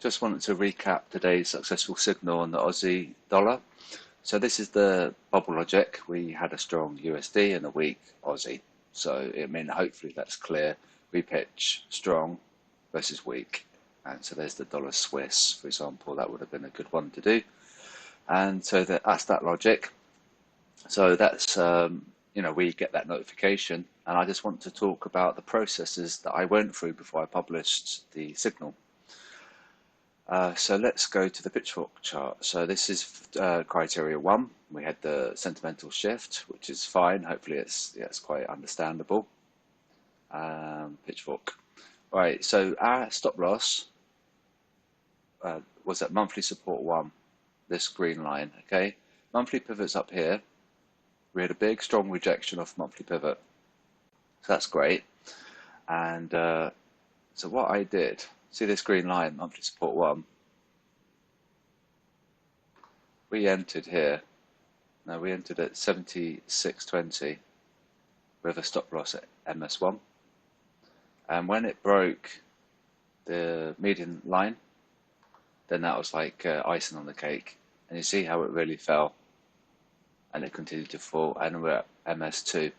Just wanted to recap today's successful signal on the Aussie dollar. So this is the bubble logic. We had a strong USD and a weak Aussie. So I mean, hopefully that's clear. We pitch strong versus weak. And so there's the dollar Swiss, for example. That would have been a good one to do. And so that's that logic. So that's, we get that notification. And I just want to talk about the processes that I went through before I published the signal. So let's go to the Pitchfork chart. So this is criteria 1. We had the sentimental shift, which is fine. Hopefully it's quite understandable. Pitchfork. Right, so our stop loss was at monthly support 1, this green line, okay? Monthly pivot's up here. We had a big, strong rejection of monthly pivot. So that's great. And so what I did, see this green line, monthly support 1. We entered here. Now we entered at 76.20 with a stop loss at MS1. And when it broke the median line, then that was like icing on the cake. And you see how it really fell. And it continued to fall, and we're at MS2.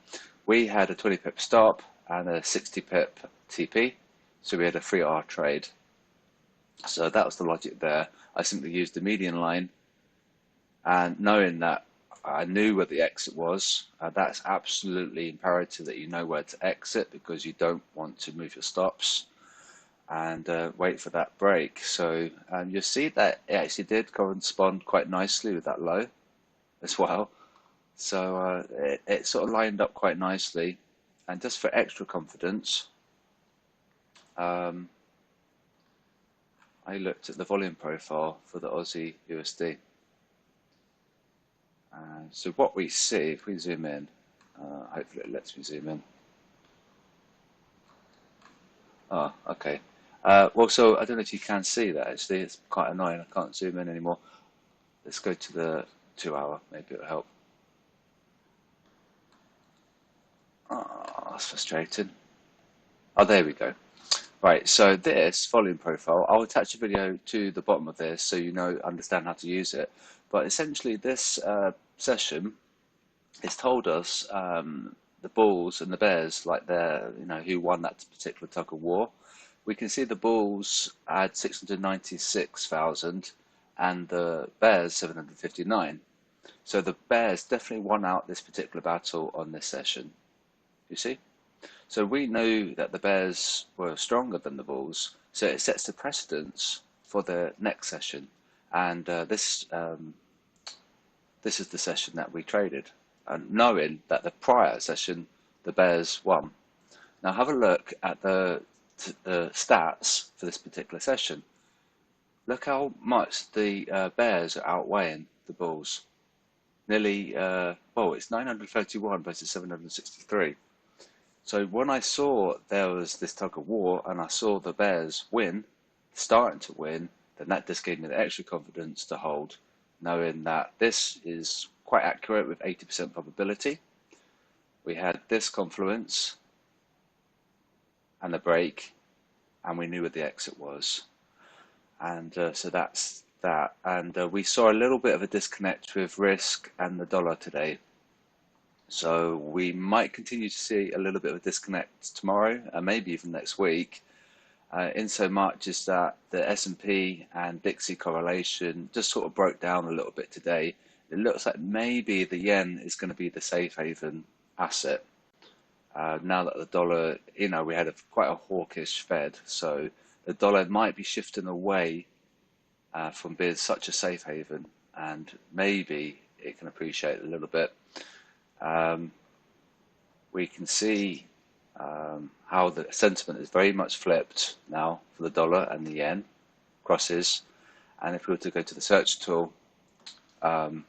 We had a 20 pip stop and a 60 pip TP. So we had a 3R trade. So that was the logic there. I simply used the median line, and knowing that I knew where the exit was, that's absolutely imperative that you know where to exit, because you don't want to move your stops and wait for that break. So you'll see that it actually did correspond quite nicely with that low as well. So it sort of lined up quite nicely. And just for extra confidence, I looked at the volume profile for the Aussie USD. So what we see, if we zoom in, hopefully it lets me zoom in. Oh, okay. Well, so I don't know if you can see that actually. It's quite annoying. I can't zoom in anymore. Let's go to the 2 hour. Maybe it'll help. Oh, that's frustrating. Oh, there we go. Right, so this volume profile, I'll attach a video to the bottom of this so you understand how to use it. But essentially this session has told us the bulls and the bears, like who won that particular tug of war. We can see the bulls had 696,000 and the bears 759. So the bears definitely won out this particular battle on this session. You see? So we knew that the bears were stronger than the bulls, so it sets the precedence for the next session. And this is the session that we traded, and knowing that the prior session the bears won. Now have a look at the stats for this particular session. Look how much the bears are outweighing the bulls. Nearly, it's 931 versus 763. So when I saw there was this tug of war and I saw the bears starting to win, then that just gave me the extra confidence to hold, knowing that this is quite accurate with 80% probability. We had this confluence and the break, and we knew where the exit was. And so that's that. And we saw a little bit of a disconnect with risk and the dollar today. So we might continue to see a little bit of a disconnect tomorrow, and maybe even next week, in so much as that the S&P and Dixie correlation just sort of broke down a little bit today. It looks like maybe the yen is going to be the safe haven asset. Now that the dollar, we had quite a hawkish Fed, so the dollar might be shifting away from being such a safe haven, and maybe it can appreciate a little bit. We can see how the sentiment is very much flipped now for the dollar and the yen crosses. And if we were to go to the search tool, you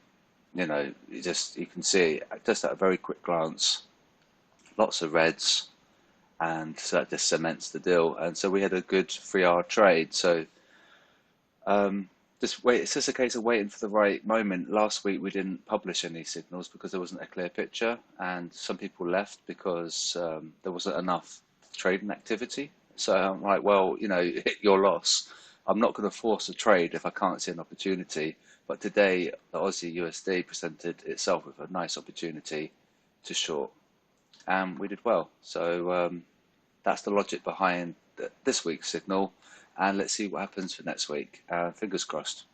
can see just at a very quick glance, lots of reds, and so that just cements the deal. And so we had a good 3R trade. So just wait. It's just a case of waiting for the right moment. Last week we didn't publish any signals because there wasn't a clear picture, and some people left because there wasn't enough trading activity. So I'm like, well, your loss. I'm not going to force a trade if I can't see an opportunity. But today, the Aussie USD presented itself with a nice opportunity to short, and we did well. So that's the logic behind this week's signal, and let's see what happens for next week. Fingers crossed.